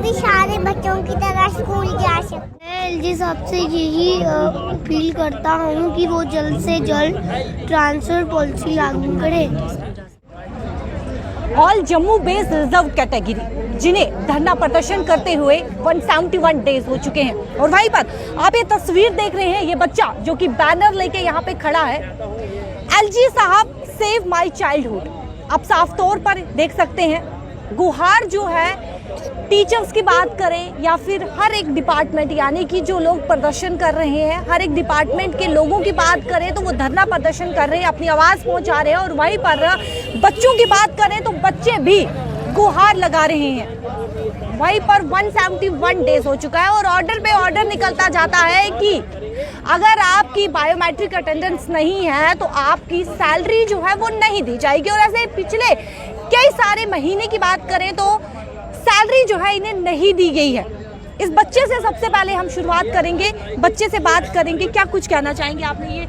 भी सारे बच्चों की तरह स्कूल जा सकते। मैं एलजी साहब से यही अपील करता हूँ कि वो जल्द से जल्द ट्रांसफर पॉलिसी लागू करें। All Jammu based reserve category जिन्हें धरना प्रदर्शन करते हुए 171 डेज हो चुके हैं, और वहीं पर आप ये तस्वीर देख रहे हैं, ये बच्चा जो कि बैनर लेके यहाँ पे खड़ा है, एलजी साहब सेव माय चाइल्डहुड। आप साफ तौर पर देख सकते हैं गुहार जो है टीचर्स की बात करें या फिर हर एक डिपार्टमेंट, यानी कि जो लोग प्रदर्शन कर रहे हैं हर एक डिपार्टमेंट के लोगों की बात करें तो वो धरना प्रदर्शन कर रहे हैं, अपनी आवाज़ पहुंचा रहे हैं। और वहीं पर बच्चों की बात करें तो बच्चे भी गुहार लगा रहे हैं। वहीं पर 171 डेज हो चुका है और ऑर्डर पे ऑर्डर निकलता जाता है कि अगर आपकी बायोमेट्रिक अटेंडेंस नहीं है तो आपकी सैलरी जो है वो नहीं दी जाएगी। और ऐसे पिछले कई सारे महीने की बात करें तो सैलरी जो है इन्हें नहीं दी गई है। इस बच्चे से सबसे पहले हम शुरुआत करेंगे, बच्चे से बात करेंगे, क्या कुछ कहना चाहेंगे। आपने ये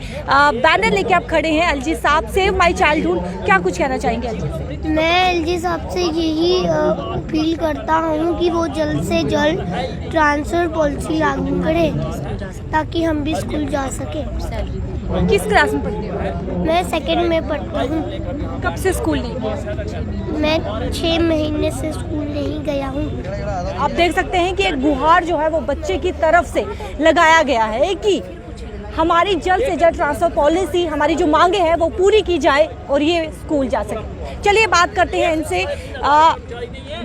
बैनर लेके आप खड़े हैं, एलजी साहब सेव माय चाइल्डहुड, क्या कुछ कहना चाहेंगे एलजी से? मैं एलजी साहब से यही अपील करता हूँ कि वो जल्द से जल्द ट्रांसफर पॉलिसी लागू करें ताकि हम भी स्कूल जा सके। किस क्लास में पढ़ते हो? मैं सेकंड में पढ़ती हूँ। कब से स्कूल नहीं गए? मैं 6 महीने से स्कूल नहीं गया हूँ। आप देख सकते हैं कि एक गुहार जो है वो बच्चे की तरफ से लगाया गया है कि हमारी जल्द से जल्द ट्रांसफर पॉलिसी, हमारी जो मांगे हैं वो पूरी की जाए और ये स्कूल जा सके। चलिए बात करते हैं इनसे।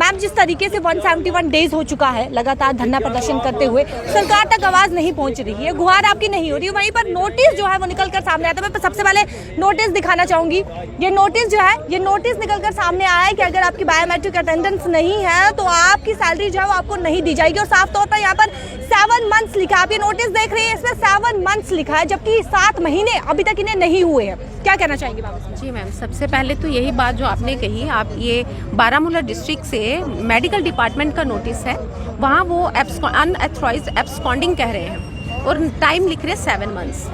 मैम, जिस तरीके से 171 डेज हो चुका है लगातार धरना प्रदर्शन करते हुए, सरकार तक आवाज़ नहीं पहुंच रही है, गुहार आपकी नहीं हो रही है, वहीं पर नोटिस जो है वो निकल कर सामने आता है। मैं सबसे पहले नोटिस दिखाना चाहूँगी। ये नोटिस जो है, ये नोटिस निकल कर सामने आया है कि अगर आपकी बायोमेट्रिक अटेंडेंस नहीं है तो आपकी सैलरी जो है वो आपको नहीं दी जाएगी। और साफ तौर पर यहाँ पर 7 मंथ्स लिखा है। आप ये नोटिस देख रहे हैं, इसमें 7 मंथ्स लिखा है, जबकि 7 महीने अभी तक इन्हें नहीं हुए हैं। क्या कहना चाहेंगे बाबा? जी मैम, सबसे पहले तो यही बात जो आपने कही, आप ये बारामूला डिस्ट्रिक्ट से मेडिकल डिपार्टमेंट का नोटिस है, वहाँ वो अनऑथराइज्ड एब्सकॉन्डिंग कह रहे हैं और टाइम लिख रहे हैं 7 मंथ्स।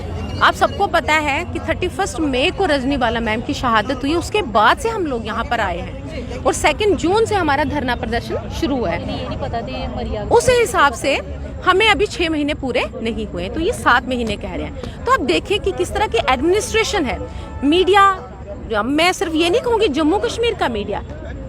आप सबको पता है कि 31 मई को रजनीवाला मैम की शहादत हुई, उसके बाद से हम लोग यहाँ पर आए हैं और 2 जून से हमारा धरना प्रदर्शन शुरू हुआ है। उस हिसाब से हमें अभी 6 महीने पूरे नहीं हुए, तो ये 7 महीने कह रहे हैं। तो आप देखें कि किस तरह की एडमिनिस्ट्रेशन है। मीडिया, मैं सिर्फ ये नहीं कहूँगी जम्मू कश्मीर का मीडिया,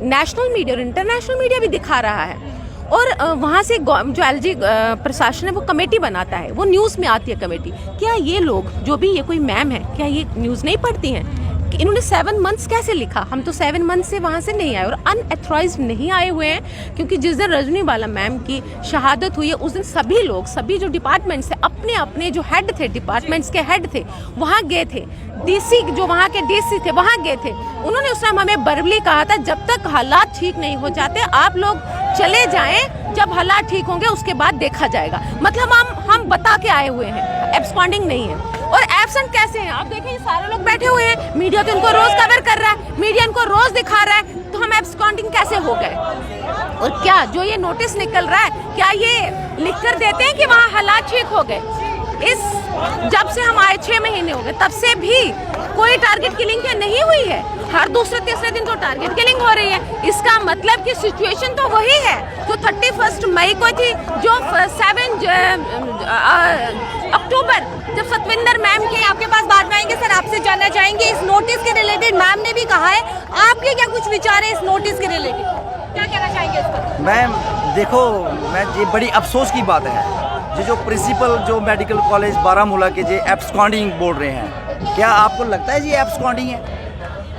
नेशनल मीडिया और इंटरनेशनल मीडिया भी दिखा रहा है। और वहाँ से जो एलजी प्रशासन है वो कमेटी बनाता है, वो न्यूज़ में आती है कमेटी। क्या ये लोग, जो भी ये कोई मैम है, क्या ये न्यूज़ नहीं पढ़ती हैं? कि इन्होंने 7 मंथ्स कैसे लिखा? हम तो 7 मंथ्स से वहाँ से नहीं आए और अनऑथराइज्ड नहीं आए हुए हैं, क्योंकि जिस दिन रजनीवाला मैम की शहादत हुई है उस दिन सभी लोग, सभी जो डिपार्टमेंट्स थे, अपने अपने जो हेड थे, डिपार्टमेंट्स के हेड थे, वहाँ गए थे। डीसी, जो वहाँ के डीसी थे, वहाँ गए थे। उन्होंने उस टाइम हमें वर्बली कहा था, जब तक हालात ठीक नहीं हो जाते आप लोग चले जाएं, जब हालात ठीक होंगे उसके बाद देखा जाएगा। मतलब हम बता के आए हुए हैं, एब्सकॉन्डिंग नहीं है। और एब्सेंट कैसे हैं आप देखें, ये सारे लोग बैठे हुए हैं, मीडिया तो इनको रोज कवर कर रहा है, मीडिया इनको रोज दिखा रहा है, तो हम एब्सकॉन्डिंग कैसे हो गए? और क्या जो ये नोटिस निकल रहा है, क्या ये लिख कर देते हैं कि वहाँ हालात ठीक हो गए? जब से हम आए 6 महीने हो गए, तब से भी कोई टारगेट किलिंग नहीं हुई है। हर दूसरे तीसरे दिन तो टारगेट किलिंग हो रही है। इसका मतलब कि सिचुएशन तो वही है जो 31 मई को थी, जो 7 अक्टूबर जब सतविंदर मैम के। आपके पास बाद में आएंगे सर, आपसे जानना चाहेंगे इस नोटिस के रिलेटेड। मैम ने भी कहा है, आपके क्या कुछ विचार है इस नोटिस के रिलेटेड, क्या कहना चाहेंगे इस पर? मैम देखो, ये बड़ी अफसोस की बात है, जो प्रिंसिपल जो मेडिकल कॉलेज बारामूला के जो एब्सकॉन्डिंग बोल रहे हैं, क्या आपको लगता है जी एब्सकॉन्डिंग है?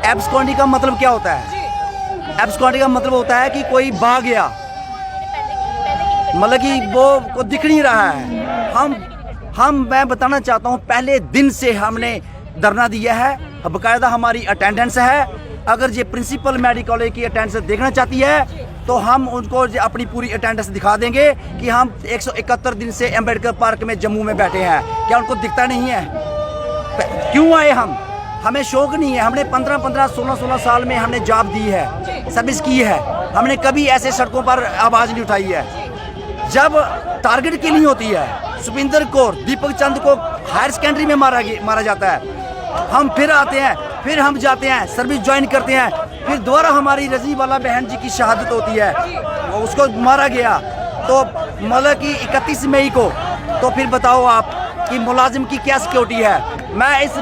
एब्सकॉन्डिंग का मतलब क्या होता है? एब्सकॉन्डिंग का मतलब होता है कि कोई भाग गया, मतलब कि वो को दिख नहीं रहा है। मैं बताना चाहता हूँ, पहले दिन से हमने धरना दिया है, बाकायदा हमारी अटेंडेंस है। अगर ये प्रिंसिपल मेडिकल कॉलेज की अटेंडेंस देखना चाहती है तो हम उनको अपनी पूरी अटेंडेंस दिखा देंगे कि हम 171 दिन से अम्बेडकर पार्क में जम्मू में बैठे हैं। क्या उनको दिखता नहीं है? क्यों आए हम? हमें शौक नहीं है। हमने 15-15, 16-16 साल में हमने जॉब दी है, सर्विस की है। हमने कभी ऐसे सड़कों पर आवाज़ नहीं उठाई है। जब टारगेट किलिंग होती है, सुपिंदर कौर, दीपक चंद को हायर सेकेंडरी में मारा जाता है, हम फिर आते हैं, फिर हम जाते हैं, सर्विस ज्वाइन करते हैं, फिर दोबारा हमारी रजनीवाला बहन जी की शहादत होती है, उसको मारा गया। तो मतलब कि 31 मई को, तो फिर बताओ आप कि मुलाजिम की क्या सिक्योरिटी है। मैं इस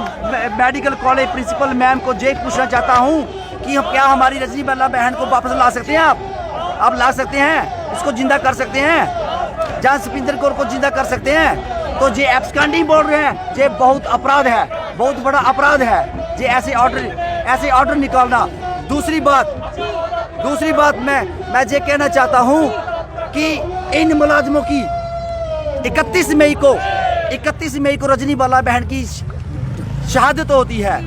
मेडिकल कॉलेज प्रिंसिपल मैम को ये पूछना चाहता हूँ कि क्या हमारी रजनी बाला बहन को वापस ला सकते हैं आप ला सकते हैं, उसको जिंदा कर सकते हैं, जहाँ सुपिंदर कौर को जिंदा कर सकते हैं। तो ये एब्सकॉन्डिंग बोल रहे हैं, ये बहुत अपराध है, बहुत बड़ा अपराध है ये ऐसे ऑर्डर निकालना। दूसरी बात मैं ये कहना चाहता हूँ कि इन मुलाजिमों की 31 मई को रजनी बाला बहन की शहादत होती है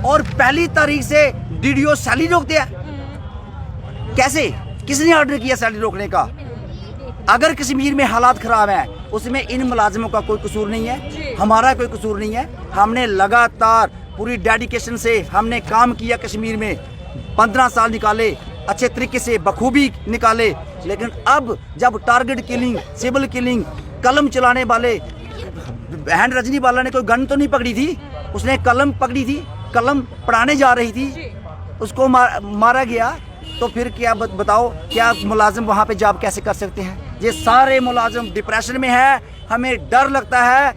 और पहली तारीख से डीडीओ सैलरी रोकते हैं। कैसे, किसने ऑर्डर किया सैलरी रोकने का? अगर कश्मीर में हालात खराब हैं उसमें इन मुलाजिमों का कोई कसूर नहीं है, हमारा कोई कसूर नहीं है। हमने लगातार पूरी डेडिकेशन से हमने काम किया कश्मीर में, 15 साल निकाले, अच्छे तरीके से बखूबी निकाले। लेकिन अब जब टारगेट किलिंग, सिविल किलिंग, कलम चलाने वाले, बहन रजनी बाला ने कोई गन तो नहीं पकड़ी थी, उसने कलम पकड़ी थी, कलम पढ़ाने जा रही थी, उसको मारा गया। तो फिर क्या बताओ, क्या मुलाजिम वहाँ पे जॉब कैसे कर सकते हैं? ये सारे मुलाजिम डिप्रेशन में है, हमें डर लगता है,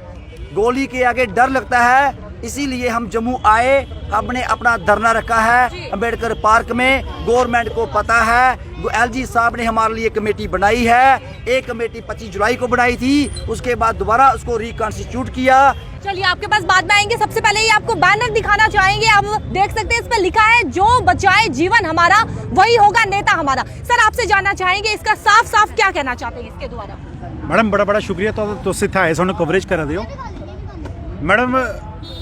गोली के आगे डर लगता है। इसीलिए हम जम्मू आए, हमने अपना धरना रखा है अम्बेडकर पार्क में। गवर्नमेंट को पता है, एलजी साहब ने हमारे लिए कमेटी बनाई है। एक कमेटी 25 जुलाई को बनाई थी, उसके बाद दोबारा उसको रिकॉन्स्टिट्यूट किया। चलिए आपके पास बाद में आएंगे। सबसे पहले ये आपको बैनर दिखाना चाहेंगे। आप देख सकते हैं इस पे लिखा है, जो बचाए जीवन हमारा वही होगा नेता हमारा। सर आपसे जानना चाहेंगे इसका साफ साफ क्या कहना चाहते हैं इसके द्वारा? मैडम बड़ा शुक्रिया तुस इत्थे आए, सानू कवरेज करा दिओ। मैडम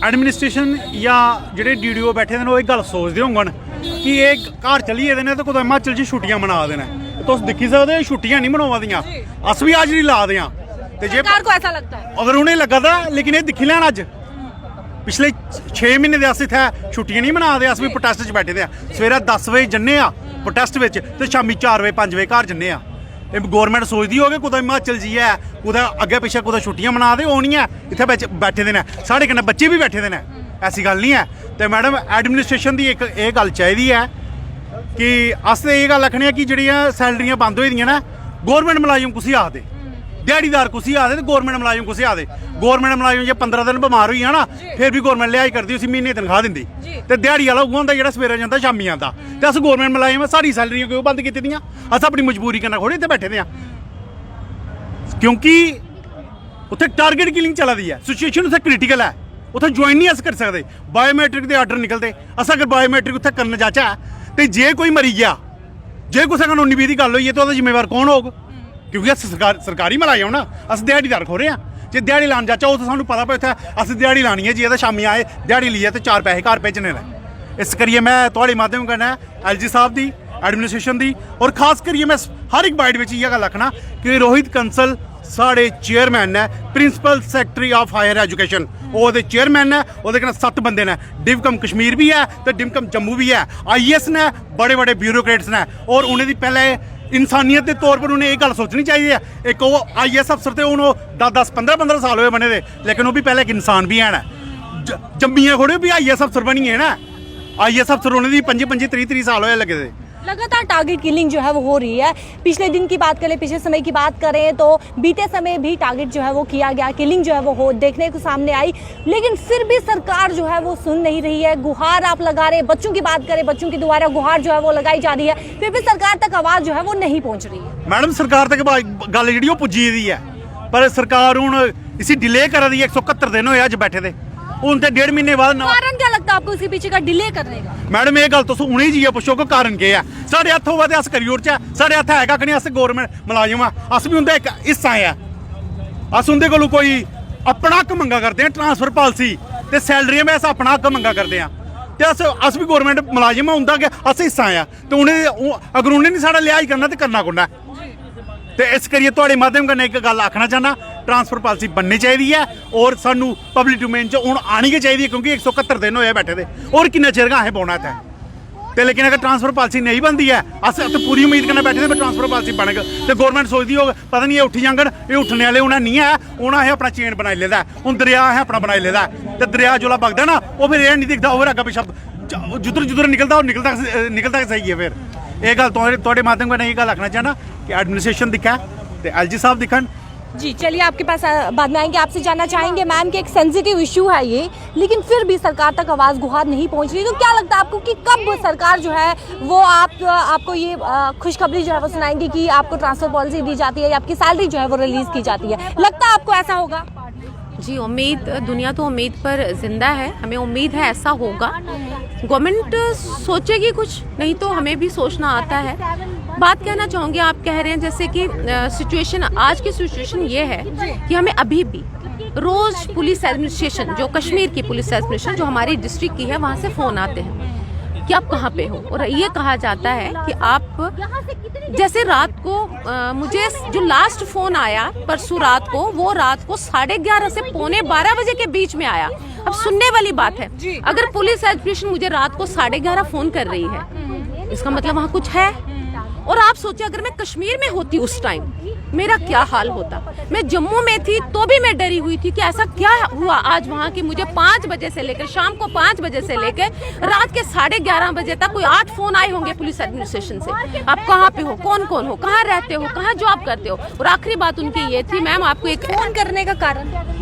एडमिनिस्ट्रेशन या जेह्ड़े डीडीओ बैठे दे न ओह् इक गल सोचदे होङन कि एह् घर चली गेदे ने ते कुदै हिमाचल च छुट्टियां मना दे न। तुस दिक्खी सकदे छुट्टियां नहीं मनवा दियां, अस भी हाजरी ला दे आं। ते जे सरकार को ऐसा लगता है अगर उ'नें लग्गा दा, लेकिन एह् दिक्खी लैन अज्ज पिछले 6 महीने दे अस इत्थै छुट्टियां नहीं मना दे, अस भी प्रोटेस्ट च बैठे दे आं। सवेरै 10 बजे जन्ने आं प्रोटेस्ट बिच ते शामी 4 बजे 5 बजे घर जन्ने आं। एह् गौरमेंट सोचदी होग कुदै हिमाचल जाइयै कुदै अग्गें पिच्छें कुदै छुट्टियां मना दे, ओह् निं ऐ, इत्थै बैठे दे न, साढ़े कन्नै बच्चे भी बैठे दे न, ऐसी गल्ल नहीं है। तो मैडम एडमिनिस्ट्रेशन की एक एह् गल्ल चाहिदी है कि अस ते एह् गल्ल आखने आं कि जेह्ड़ियां सैलरियां बंद होई दियां न, गौरमेंट मुलाजम कुसी आखदे, दिहाड़ीदार कुसी आखदे ते गौरमेंट मुलाजम कुसी आखदे। गौरमेंट मुलाजम जे 15 दिन बमार होई जा ना, फिर भी गौरमेंट लिहाज करदी, उसी म्हीने तनखाह दिंदी। ते दिहाड़ी आह्ला उ'ऐ होंदा जेह्ड़ा सवेरे जंदा शामी आंदा। ते अस गौरमेंट मुलाजम साढ़ी सैलरियां क्यों बंद कीती दियां? अस अपनी मजबूरी कन्नै थोड़ी इत्थै बैठे दे आं, क्योंकि उत्थे टारगेट किलिंग चला दी है, सिचुएशन उत्थे क्रिटिकल है, उत्थे ज्वाइन नहीं अस करी सकदे। बायोमैट्रिक दे आर्डर निकलदे, अस अगर बायोमैट्रिक उत्थे करन जाचै ते जे कोई मरी गया, जे कुसै कानूनी विधि गल्ल होई है तो ओह्दा जिम्मेवार कौन होग? क्योंकि अस सरकारी मुलाजम ना, अस दिहाड़ीदार खोरे आं। जे दिहाड़ी लान जाचै ओह् सानूं पता भाई उत्थै अस दिहाड़ी लानी है, जे ते शामी आए दिहाड़ी लेइयै ते 4 पैसे घर भेजने न। इस करियै मैं थुआढ़े माध्यम कन्नै एलजी साहब दी, एडमिनिस्ट्रेशन दी और खास करियै मैं हर एक बाइट बिच इ'यै गल्ल आखना कि रोहित कंसल साढ़े चेयरमैन ने, principal secretary of higher education ओह्दे चेयरमैन ने, ओह्दे कन्नै 7 बंदे ने, डिवकम कश्मीर भी है ते डिवकम जम्मू भी है, IAS ने, बड़े बड़े ब्यूरोक्रेट्स ने, और उन्हें दी पहले इंसानियत के तौर पर उन्हें एक गल सोचनी चाहिए है। एक वो IAS अफसर थे, हूँ 10-10 15-15 साल हुए बने दे, लेकिन वो भी पहले एक इंसान भी है ना, जम्मियां खोड़े भी IAS अफसर बनी है ना, IAS अफसर होने दी 25-25 30-30 साल हुए लगे थे। लगातार टारगेट किलिंग जो है वो हो रही है। पिछले दिन की बात करें, पिछले समय की बात करें तो बीते समय भी टारगेट जो है वो किया गया, किलिंग जो है वो हो देखने को सामने आई, लेकिन फिर भी सरकार जो है वो सुन नहीं रही है। गुहार आप लगा रहे, बच्चों की बात करें, बच्चों की दोबारा गुहार जो है वो लगाई जा रही है, फिर भी सरकार तक आवाज जो है वो नहीं पहुंच रही है। मैडम सरकार तक गल जी पुजी दी है, पर सरकार हूँ इसी डिले करा दी है। 171 दिन होए अज बैठे थे, हूँ तो 1.5 महीने बाद कारण क्या लगता है आपको इसके पीछे का डिले करने का? मैडम ये गल तुस उ'नें जाइए पुच्छो कि कारण केह् है। साढ़े हत्थ होवे ते अस करी ओड़चै, साढ़े हत्थ है कक्ख निं, अस गौरमेंट मुलाजम आं, अस भी उं'दा इक हिस्सा ऐ। अस उं'दे कोलों कोई अपना हक मंगा करदे आं, ट्रांसफर पॉलिसी ते सैलरियां में अस अपना हक मंगा करदे आं, ते अस भी गौरमेंट मुलाजम आं, उं'दा गै अस हिस्सा आं। ते उ'नें अगर उ'नें निं साढ़ा लिहाज करना ते करना कु'न्नै? ते इस करियै थुआढ़े माध्यम कन्नै एक गल आखना चाहना, ट्रांसफर पॉलिसी बननी चाहिए है और सानू पब्लिक डोमेन च हूँ आनी गै चाहिए, क्योंकि 171 दिन होए बैठे दे, और किन्ना चिर असें बौना इत्थै। ते लेकिन अगर ट्रांसफर पॉलिसी नहीं बनती है, अस तो पूरी उम्मीद कन्नै बैठे दे ट्रांसफर पॉलिसी बनग, तो गौरमेंट सोचती होग पता नहीं ये उठी जाङन, ये उठने वाले उन्हें नहीं है, उन्हें असें अपना चेन बनाई लेदा है, हूँ दरिया असें अपना बनाई लेदा है। तो दरिया जोल्लै बगदा ना, वो फिर यह नहीं दिखता, वो अग्गें पिच्छे जुद्धर निकलदा, और निकलदा सही है। फिर ये गल थुआढ़े माध्यम कन्नै ये गल आखना चाहना कि एडमिनिस्ट्रेशन दिक्खै, ਤੇ ਐਲਜੀ ਸਾਹਿਬ ਦਿਖਣ। जी चलिए आपके पास बाद में आएंगे, आपसे जानना चाहेंगे मैम कि एक सेंसिटिव इशू है ये, लेकिन फिर भी सरकार तक आवाज़ गुहार नहीं पहुंच रही, तो क्या लगता है आपको कि कब सरकार जो है वो आपको ये खुशखबरी जो है वो सुनाएंगी कि आपको ट्रांसफर पॉलिसी दी जाती है या आपकी सैलरी जो है वो रिलीज की जाती है? लगता है आपको ऐसा होगा? जी उम्मीद, दुनिया तो उम्मीद पर जिंदा है, हमें उम्मीद है ऐसा होगा। गवर्नमेंट सोचेगी कुछ, नहीं तो हमें भी सोचना आता है। बात कहना चाहूँगी, आप कह रहे हैं जैसे कि सिचुएशन, आज की सिचुएशन ये है कि हमें अभी भी रोज पुलिस एडमिनिस्ट्रेशन, जो कश्मीर की पुलिस एडमिनिस्ट्रेशन जो हमारी डिस्ट्रिक्ट की है, वहाँ से फ़ोन आते हैं कि आप कहाँ पे हो, और ये कहा जाता है कि आप, जैसे रात को मुझे जो लास्ट फ़ोन आया परसों रात को, वो रात को 11:30 से 11:45 बजे के बीच में आया। अब सुनने वाली बात है, अगर पुलिस एडमिनिस्ट्रेशन मुझे रात को 11:30 फ़ोन कर रही है, इसका मतलब वहाँ कुछ है। और आप सोचिए अगर मैं कश्मीर में होती उस टाइम, मेरा क्या हाल होता। मैं जम्मू में थी तो भी मैं डरी हुई थी कि ऐसा क्या हुआ आज वहाँ की। मुझे 5 बजे से लेकर शाम को 5 बजे से लेकर रात के 11:30 बजे तक कोई 8 फोन आए होंगे पुलिस एडमिनिस्ट्रेशन से, आप कहाँ पे हो, कौन कौन हो, कहाँ रहते हो, कहाँ जॉब करते हो। और आखिरी बात उनकी ये थी, मैम आपको एक फोन करने का कारण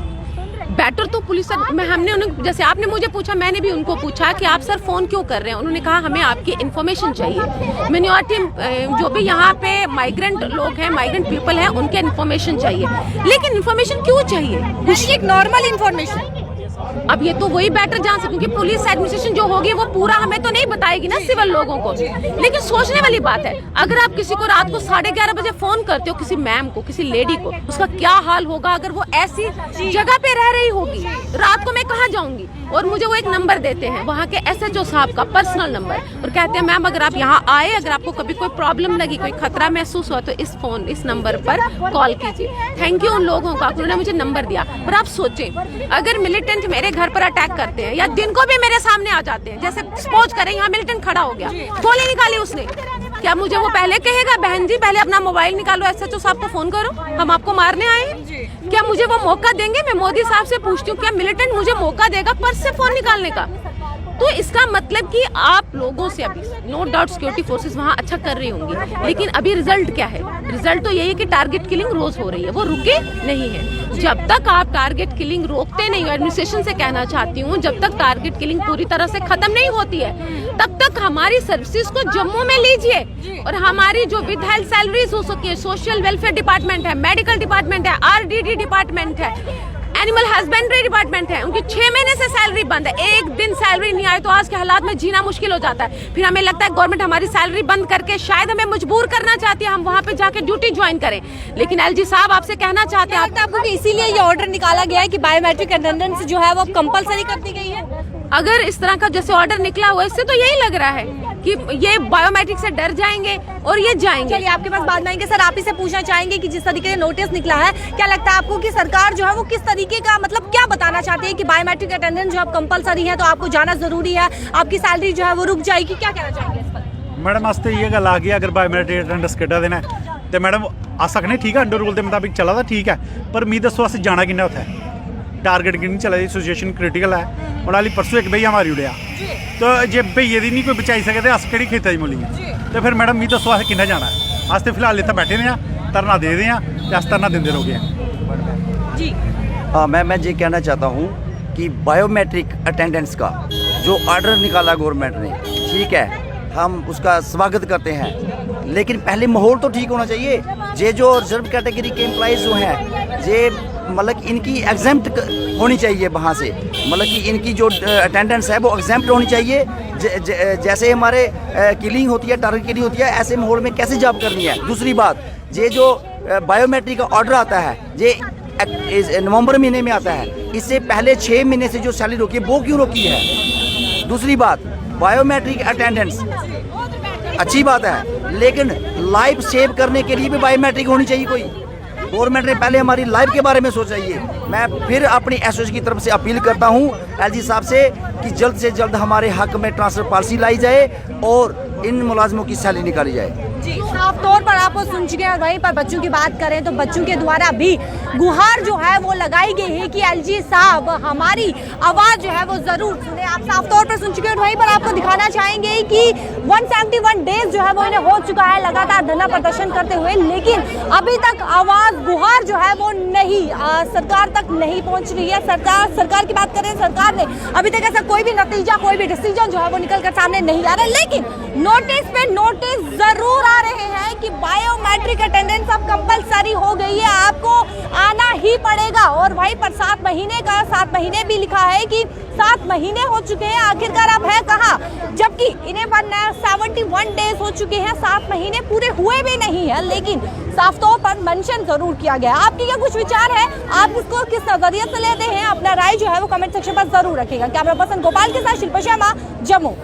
बेटर तो पुलिस में, हमने उन्हें, जैसे आपने मुझे पूछा, मैंने भी उनको पूछा कि आप सर फ़ोन क्यों कर रहे हैं। उन्होंने कहा हमें आपकी इन्फॉर्मेशन चाहिए, मिनॉरिटी जो भी यहाँ पे माइग्रेंट लोग हैं, माइग्रेंट पीपल हैं, उनके इन्फॉर्मेशन चाहिए। लेकिन इन्फॉर्मेशन क्यों चाहिए? कुछ एक नॉर्मल इन्फॉर्मेशन। अब ये तो वही बेटर जान सकते, क्योंकि पुलिस एडमिनिस्ट्रेशन जो होगी वो पूरा हमें तो नहीं बताएगी ना, सिविल लोगों को। लेकिन सोचने वाली बात है, अगर आप किसी को रात को 11:30 बजे फोन करते हो, किसी मैम को, किसी लेडी को, उसका क्या हाल होगा अगर वो ऐसी जगह पे रह रही होगी। रात को मैं कहाँ जाऊंगी? और मुझे वो एक नंबर देते हैं वहाँ के SHO साहब का पर्सनल नंबर, और कहते हैं मैम अगर आप यहाँ आए, अगर आपको कभी कोई प्रॉब्लम लगी, कोई खतरा महसूस हुआ, तो इस नंबर पर कॉल कीजिए। थैंक यू उन लोगों का, उन्होंने मुझे नंबर दिया। पर आप सोचें अगर मिलिटेंट मेरे घर पर अटैक करते हैं या दिन को भी मेरे सामने आ जाते हैं, जैसे सपोज करें यहाँ मिलिटेंट खड़ा हो गया, गोली निकाली उसने, क्या मुझे वो पहले कहेगा बहन जी पहले अपना मोबाइल निकालो, SHO साहब को फोन करो, हम आपको मारने आए हैं? क्या मुझे वो मौका देंगे? मैं मोदी साहब से पूछती हूँ, क्या मिलिटेंट मुझे मौका देगा पर्स से फोन निकालने का? तो इसका मतलब कि आप लोगों से अभी नो डाउट सिक्योरिटी फोर्सेस वहाँ अच्छा कर रही होंगी, लेकिन अभी रिजल्ट क्या है? रिजल्ट तो यही है कि टारगेट किलिंग रोज हो रही है, वो रुके नहीं है। जब तक आप टारगेट किलिंग रोकते नहीं हो, एडमिनिस्ट्रेशन से कहना चाहती हूँ, जब तक टारगेट किलिंग पूरी तरह से खत्म नहीं होती है, तब तक हमारी सर्विसेज को जम्मू में लीजिए, और हमारी जो विद हेल्थ सैलरीज हो सके, सोशल वेलफेयर डिपार्टमेंट है, मेडिकल डिपार्टमेंट है, RDD डिपार्टमेंट है, एनिमल हस्बेंड्री डिपार्टमेंट है, उनकी 6 महीने से सैलरी बंद है। एक दिन सैलरी नहीं आए तो आज के हालात में जीना मुश्किल हो जाता है। फिर हमें लगता है गवर्नमेंट हमारी सैलरी बंद करके शायद हमें मजबूर करना चाहती है, हम वहाँ पे जाके ड्यूटी ज्वाइन करें। लेकिन LG साहब आपसे कहना चाहते हैं, आपको कि इसीलिए ये ऑर्डर निकाला गया है कि बायोमेट्रिक अटेंडेंस जो है वो कंपलसरी कर दी गई है? अगर इस तरह का जैसे ऑर्डर निकला हुआ, इससे तो यही लग रहा है कि ये बायोमेट्रिक से डर जाएंगे और ये जाएंगे। चलिए आपके पास बाद में आएंगे। सर आप ही से पूछना चाहेंगे कि जिस तरीके से नोटिस निकला है, क्या लगता है आपको कि सरकार जो है वो किस तरीके का, मतलब क्या बताना चाहती है कि बायोमेट्रिक अटेंडेंस जो अब कंपलसरी है तो आपको जाना जरूरी है, आपकी सैलरी जो है वो रुक जाएगी, क्या कहना चाहेंगे इस पर? मैडम वास्ते ये गल आ गई, अगर बायोमेट्रिक अटेंडेंस कड्ढा देना तो मैडम आ सकने, ठीक है, अंडर रूल के मुताबिक चला था, ठीक है, पर मी दसो अस जाना किन्ना उत्थे? टारगेट की नहीं चला, सिचुएशन क्रिटिकल है। और हाली परसों एक भैया मारी उड़िया, तो जे भैये की नहीं कोई बचाई सके अस कि खेतों की मूली है, तो फिर मैडम मी दसो अस किन्ना जाना है? अस तो फिलहाल इतना बैठे ने, धरना दे दें, अस धरना देंदे रह गए जी। हाँ, मैं ये कहना चाहता हूँ कि बायोमेट्रिक अटेंडेंस का जो ऑर्डर निकाला गवर्नमेंट ने, ठीक है, हम उसका स्वागत करते हैं, लेकिन पहले माहौल तो ठीक होना चाहिए। ये जो रिजर्व कैटेगरी के एम्प्लॉइज़ जो हैं, ये मतलब इनकी एग्जेम्प्ट होनी चाहिए वहाँ से, मतलब कि इनकी जो अटेंडेंस है वो एग्जेम्प्ट होनी चाहिए। जैसे हमारे किलिंग होती है, टारगेट किलिंग होती है, ऐसे माहौल में कैसे जॉब करनी है। दूसरी बात, ये जो बायोमेट्रिक का ऑर्डर आता है, ये नवंबर महीने में आता है, इससे पहले 6 महीने से जो सैलरी रोकी है वो क्यों रोकी है? दूसरी बात, बायोमेट्रिक अटेंडेंस अच्छी बात है, लेकिन लाइफ सेव करने के लिए भी बायोमेट्रिक होनी चाहिए। कोई गवर्नमेंट ने पहले हमारी लाइफ के बारे में सोचा चाहिए। मैं फिर अपनी SHO की तरफ से अपील करता हूँ LG साहब से कि जल्द से जल्द हमारे हक में ट्रांसफर पॉलिसी लाई जाए और इन मुलाजमों की सैलरी निकाली जाए। साफ तौर पर आपको सुन चुके हैं। वहीं पर बच्चों की बात करें तो बच्चों के द्वारा भी गुहार जो है वो लगाई गई है कि एलजी साहब हमारी आवाज जो है वो जरूर सुने। आप साफ तौर पर सुन चुके हैं। वहीं पर आपको दिखाना चाहेंगे कि 171 डेज जो है वो इन्हें हो चुका है लगातार धरना प्रदर्शन करते हुए, लेकिन अभी तक आवाज गुहार जो है वो नहीं सरकार तक नहीं पहुंच रही है। सरकार की बात करें, सरकार ने अभी तक ऐसा कोई भी नतीजा, कोई भी डिसीजन जो है वो निकल कर सामने नहीं आ रहा, लेकिन नोटिस पे नोटिस जरूर आ रहे हैं कि बायोमेट्रिक अटेंडेंस अब कंपलसरी हो गई है, आपको आना ही पड़ेगा। और वहीं पर 7 महीने भी लिखा है कि 7 महीने हो चुके हैं, आखिरकार अब है कहाँ, जबकि इन्हें 71 डेज हो चुके हैं, 7 महीने पूरे हुए भी नहीं है, लेकिन साफ तौर पर मेंशन जरूर किया गया। आपके क्या कुछ विचार है, आप इसको किस नजरिए से लेते हैं, अपना राय जो है वो कमेंट सेक्शन पर जरूर रखेगा। कैमरा पर्सन गोपाल के साथ शिल्पा शर्मा, जम्मू।